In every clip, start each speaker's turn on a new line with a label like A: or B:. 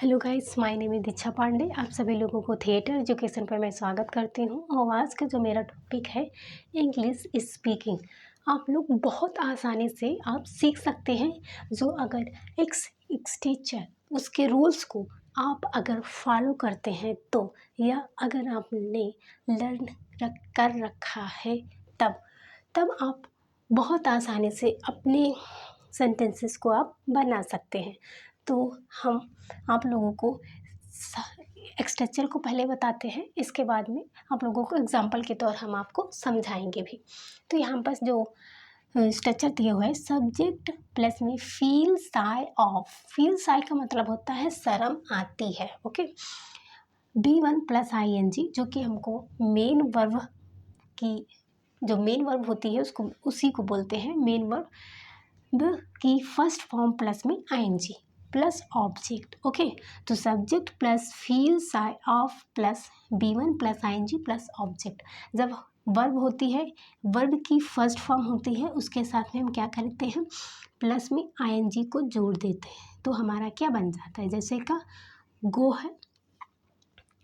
A: Hello guys, my name is Diksha Pandey. आप सभी लोगों को थिएटर एजुकेशन पर मैं स्वागत करती हूँ। और आज का जो मेरा टॉपिक है इंग्लिश स्पीकिंग। आप लोग बहुत आसानी से आप सीख सकते हैं। जो अगर एक टीचर उसके रूल्स को आप अगर फॉलो करते हैं तो, या अगर आपने लर्न कर रखा है तब आप बहुत आसानी से अपने सेंटेंसेस को आप बना सकते हैं। तो हम आप लोगों को स्ट्रक्चर को पहले बताते हैं, इसके बाद में आप लोगों को एग्जाम्पल के तौर हम आपको समझाएंगे भी। तो यहाँ पर जो स्ट्रक्चर दिया हुआ है, सब्जेक्ट प्लस में feel shy of. Feel Sai का मतलब होता है शर्म आती है। ओके, B1 प्लस ING जो कि हमको मेन वर्ब की जो मेन वर्ब होती है उसको उसी को बोलते हैं मेन वर्ब की फर्स्ट फॉर्म प्लस में ING प्लस ऑब्जेक्ट। ओके, तो subject plus feel shy of plus B1 plus ING plus object. जब वर्ब होती है, वर्ब की फर्स्ट फॉर्म होती है, उसके साथ में हम क्या करते हैं, प्लस में ING को जोड़ देते हैं। तो हमारा क्या बन जाता है, जैसे का गो है।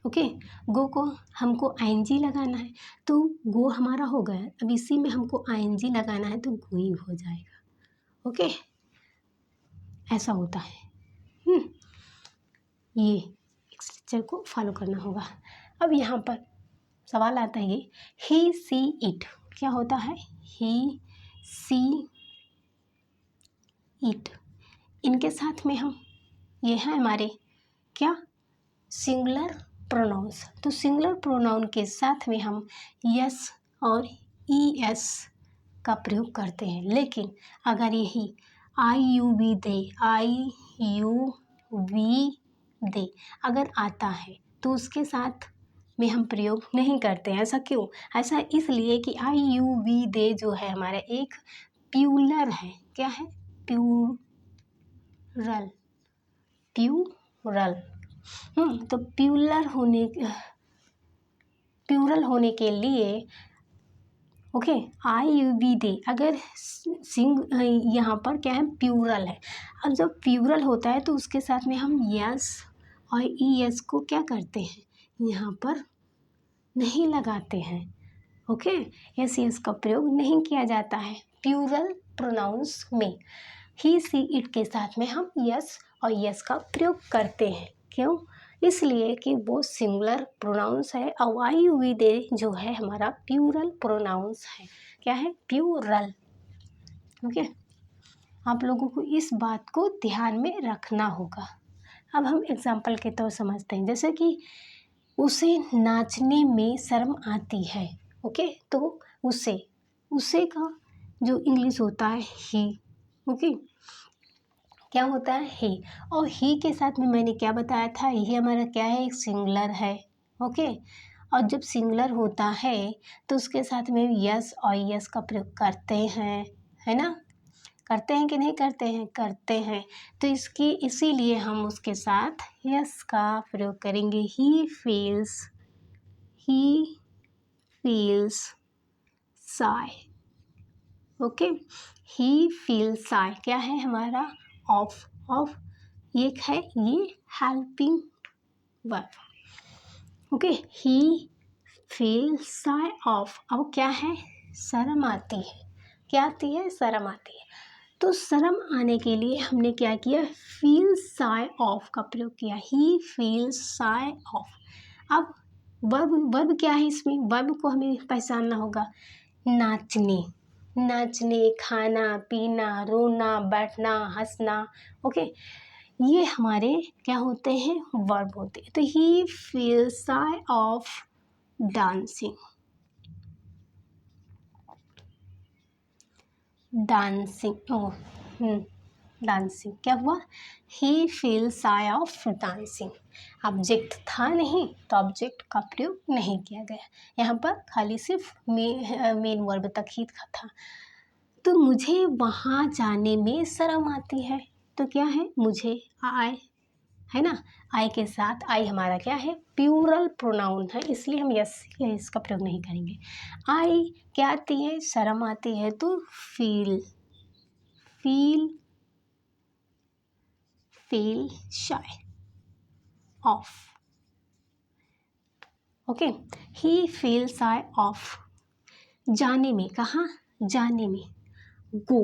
A: ओके, गो को हमको ING लगाना है तो गो हमारा हो गया। अब इसी में हमको ING लगाना है तो गोइंग हो जाएगा। ओके, ऐसा होता है। ये स्ट्रक्चर को फॉलो करना होगा। अब यहाँ पर सवाल आता है, ये ही सी इट क्या होता है, ही सी इट। इनके साथ में हम ये है हमारे क्या, सिंगुलर प्रोनाउंस। तो सिंगुलर प्रोनाउन के साथ में हम यस और ES का प्रयोग करते हैं। लेकिन अगर यही IUV दे अगर आता है तो उसके साथ में हम प्रयोग नहीं करते हैं। ऐसा क्यों? ऐसा इसलिए कि IUV दे जो है हमारा एक प्लूरल है। क्या है? प्लूरल। तो प्लूरल होने के लिए ओके, IUV दे अगर यहाँ पर क्या है, प्लूरल है। अब जब प्लूरल होता है तो उसके साथ में हम यस और ES को क्या करते हैं, यहाँ पर नहीं लगाते हैं। ओके, यस का प्रयोग नहीं किया जाता है प्लूरल प्रोनाउंस में। ही सी इट के साथ में हम यस और ES का प्रयोग करते हैं। क्यों? इसलिए कि वो सिंगुलर प्रोनाउंस है और IUV दे जो है हमारा प्लूरल प्रोनाउंस है। क्या है? प्लूरल। ओके, आप लोगों को इस बात को ध्यान में रखना होगा। अब हम एग्जाम्पल के तौर समझते हैं, जैसे कि उसे नाचने में शर्म आती है। ओके, तो उसे का जो इंग्लिश होता है ही। ओके, क्या होता है, ही। और ही के साथ में मैंने क्या बताया था, ये हमारा क्या है, एक सिंगुलर है। ओके, और जब सिंगुलर होता है तो उसके साथ में यस और ES का प्रयोग करते हैं, है ना? करते हैं कि नहीं करते हैं? करते हैं। तो इसीलिए हम उसके साथ यस का प्रयोग करेंगे। ही फील्स साई। ओके, ही फील्स साई क्या है हमारा, ऑफ एक है ये helping verb. Okay, he feels shy of. अब क्या है, शर्म आती है। क्या आती है? शर्म आती है। तो शर्म आने के लिए हमने क्या किया, फील साई ऑफ का प्रयोग किया। ही फील्स साई ऑफ। अब वर्ब क्या है, इसमें वर्ब को हमें पहचानना होगा। नाचने, खाना पीना, रोना, बैठना, हंसना। ओके, ये हमारे क्या होते हैं, वर्ब होते हैं। तो he feels shy of dancing. Dancing क्या हुआ, he feel shy of dancing. Object था नहीं तो ऑब्जेक्ट का प्रयोग नहीं किया गया, यहाँ पर खाली सिर्फ मेन वर्ब तक ही था। तो मुझे वहाँ जाने में शर्म आती है। तो क्या है, मुझे आए, है ना? आई के साथ, आई हमारा क्या है, प्लूरल प्रोनाउन है, इसलिए हम यस या इसका प्रयोग नहीं करेंगे। आई क्या आती है, शर्म आती है, तो feel shy. Of. Okay, he feel shy of जाने में, कहाँ, जाने में, गो,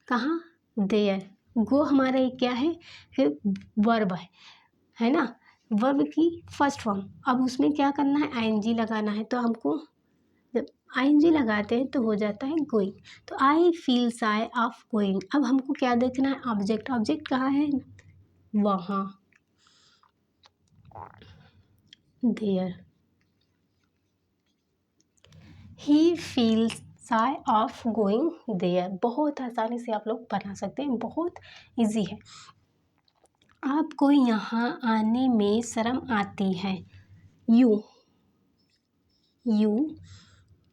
A: कहाँ, देयर। गो हमारा एक क्या है, फिर वर्ब है ना, वर्ब की फर्स्ट फॉर्म। अब उसमें क्या करना है, आईएनजी लगाना है। तो हमको जब आईएनजी लगाते हैं तो हो जाता है गोइंग। तो आई फील शाय ऑफ गोइंग। अब हमको क्या देखना है, ऑब्जेक्ट। ऑब्जेक्ट कहाँ है, वहाँ, there. He feels shy of going there. बहुत आसानी से आप लोग बना सकते हैं, बहुत इजी है। आपको यहाँ आने में शर्म आती है, यू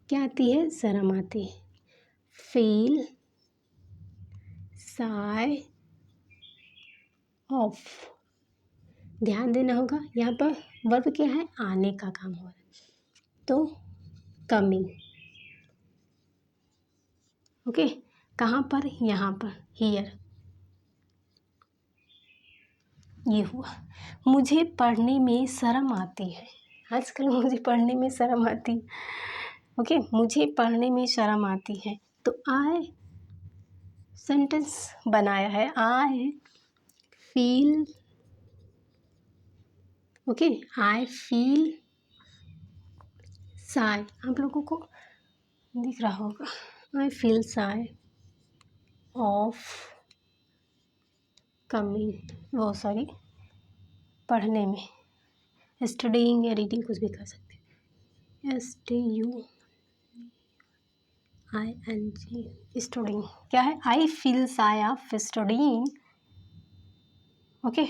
A: क्या आती है, शर्म आती है। फील शाय ऑफ, ध्यान देना होगा यहाँ पर वर्ब क्या है, आने का काम हो रहा है, तो कमिंग। ओके, कहाँ पर, यहाँ पर, हियर। ये हुआ, मुझे पढ़ने में शर्म आती है। आजकल मुझे पढ़ने में शर्म आती है। ओके, मुझे पढ़ने में शर्म आती है। तो आई सेंटेंस बनाया है, I feel, okay, I feel शाय। आप लोगों को दिख रहा होगा, आई फील शाय ऑफ कमिंग, वो सॉरी, पढ़ने में, स्टडिंग या रीडिंग कुछ भी कर सकते हैं। STUING, स्टडिंग क्या है, आई feel shy of studying. Okay,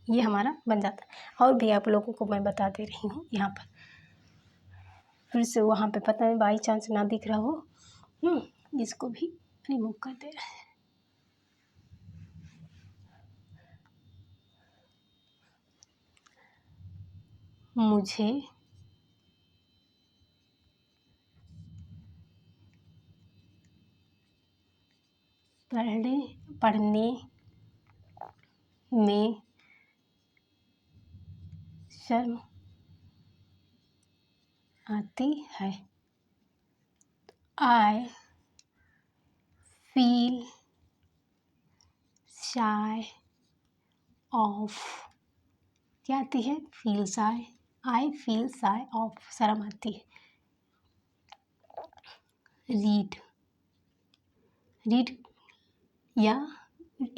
A: ये हमारा बन जाता है। और भी आप लोगों को मैं बता दे रही हूँ यहाँ पर, फिर से वहाँ पे पता है बाई चांस ना दिख रहा हो, इसको भी रिमूव कर दे रहे हैं। मुझे पढ़ने में शर्म आती है। आई फील शाय ऑफ, क्या आती है, feel shy. I feel shy of, शर्म आती है। रीड या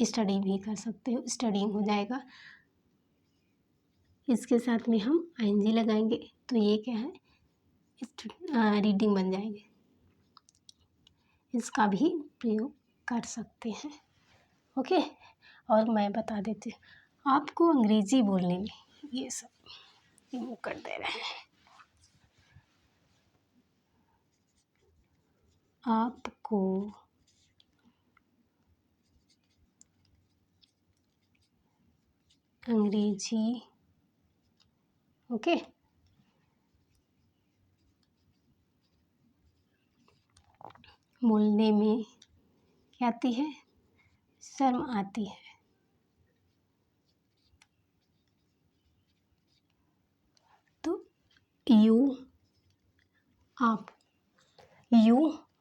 A: स्टडी भी कर सकते हो, स्टडिंग हो जाएगा। इसके साथ में हम आईएनजी लगाएंगे तो ये क्या है, रीडिंग बन जाएंगे। इसका भी प्रयोग कर सकते हैं। ओके, और मैं बता देती हूँ आपको अंग्रेजी बोलने में, ये सब रिमूव कर दे रहे हैं। आपको अंग्रेजी, ओके, बोलने में क्या आती है, शर्म आती है। तो यू, आप, यू,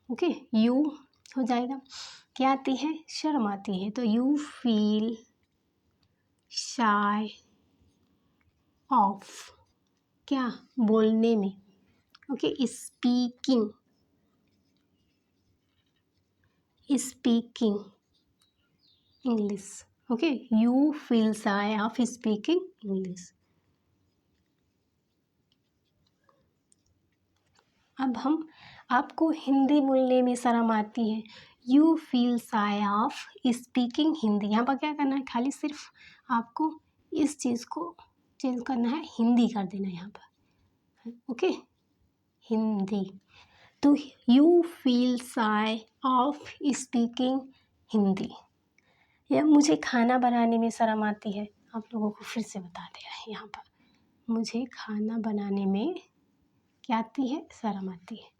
A: ओके, यू हो जाएगा। क्या आती है, शर्म आती है। तो यू फील शाय ऑफ, क्या, बोलने में, okay, speaking English. Okay, you feel shy of speaking English. अब हम, आपको हिंदी बोलने में शर्म आती है, you feel shy of speaking Hindi. यहाँ पर क्या करना है, खाली सिर्फ आपको इस चीज़ को चेंज करना है, हिंदी कर देना है यहाँ पर, ओके, हिंदी। तो you feel shy of speaking Hindi. या मुझे खाना बनाने में शर्म आती है, आप लोगों को फिर से बता दे रहे हैं यहाँ पर, मुझे खाना बनाने में क्या आती है, शर्म आती है।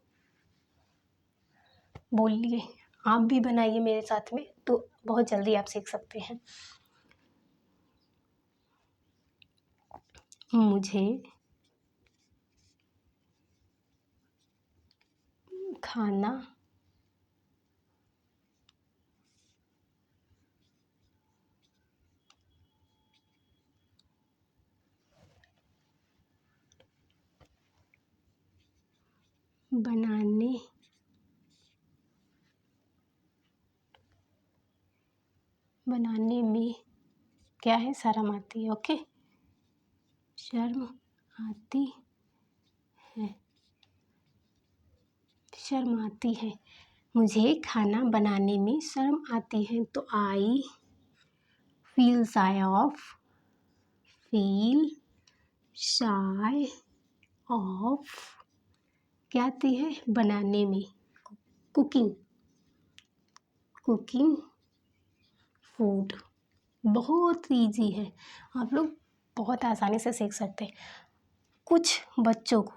A: बोलिए, आप भी बनाइए मेरे साथ में, तो बहुत जल्दी आप सीख सकते हैं। मुझे खाना बनाने में क्या है, शर्म आती है। ओके, शर्म आती है, शर्म आती है। मुझे खाना बनाने में शर्म आती है, तो आई feel shy of, feel shy of क्या आती है, बनाने में, कुकिंग, कुकिंग फूड। बहुत इजी है, आप लोग बहुत आसानी से सीख सकते हैं। कुछ बच्चों को,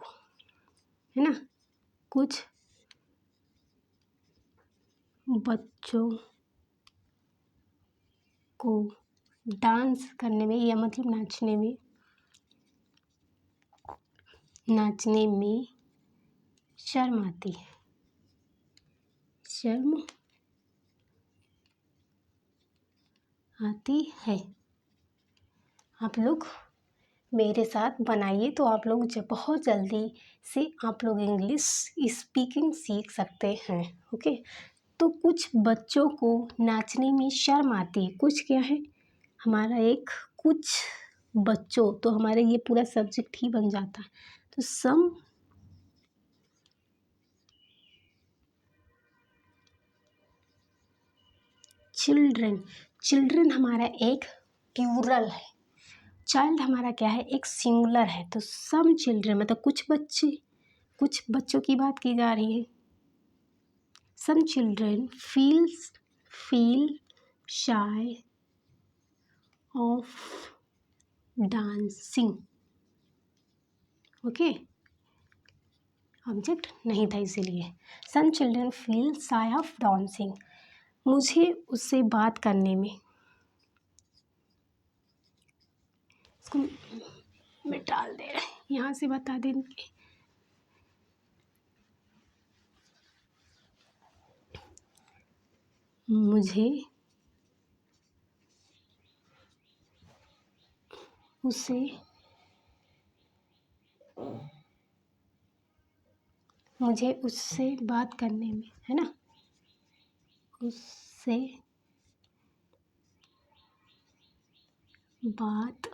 A: है ना, कुछ बच्चों को डांस करने में या मतलब नाचने में शर्म आती है, शर्म आती है। आप लोग मेरे साथ बनाइए, तो आप लोग बहुत जल्दी से आप लोग इंग्लिश स्पीकिंग सीख सकते हैं। ओके, तो कुछ बच्चों को नाचने में शर्म आती है, कुछ क्या है हमारा एक, कुछ बच्चों, तो हमारे ये पूरा सब्जेक्ट ही बन जाता है। तो सम चिल्ड्रन, चिल्ड्रन हमारा एक प्लूरल है, चाइल्ड हमारा क्या है, एक सिंगुलर है। तो सम चिल्ड्रन मतलब कुछ बच्चे, कुछ बच्चों की बात की जा रही है। Some children feel shy of dancing. Okay, object नहीं था इसीलिए। Some children feel shy of dancing, मुझे उससे बात करने में, इसको मिटा दे रहे हैं, यहाँ से बता देंगे। मुझे उसे मुझे उससे बात करने में, है ना, उससे बात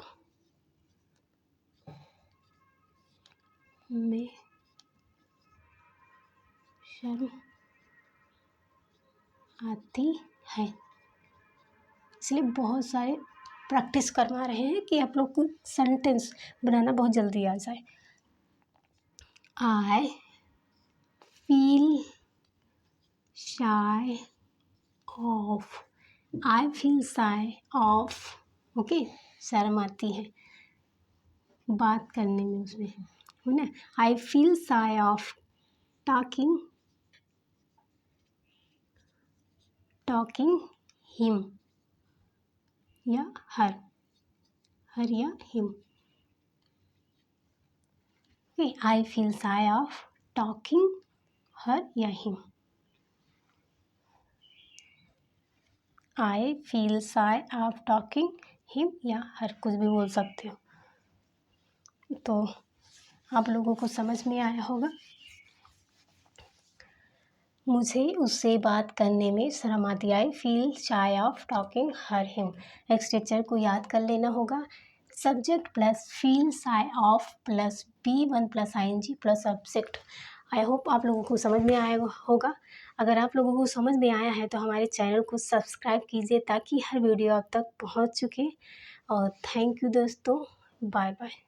A: में शर्म आती है। इसलिए बहुत सारे प्रैक्टिस करवा रहे हैं कि आप लोग को सेंटेंस बनाना बहुत जल्दी आ जाए। I feel shy of, I feel shy of, okay, शर्म आती है बात करने में, उसमें है ना। I feel shy of talking him या हर या him. I feel shy of talking her या him. I feel shy of talking him या हर, कुछ भी बोल सकते हो। तो आप लोगों को समझ में आया होगा। मुझे उससे बात करने में शर्म आती, आई feel shy of talking her him. Structure को याद कर लेना होगा, subject plus feel shy of plus B1 plus ING plus object. I hope आप लोगों को समझ में आया होगा। अगर आप लोगों को समझ में आया है तो हमारे चैनल को सब्सक्राइब कीजिए, ताकि हर वीडियो आप तक पहुंच चुके। और थैंक यू दोस्तों, बाय बाय।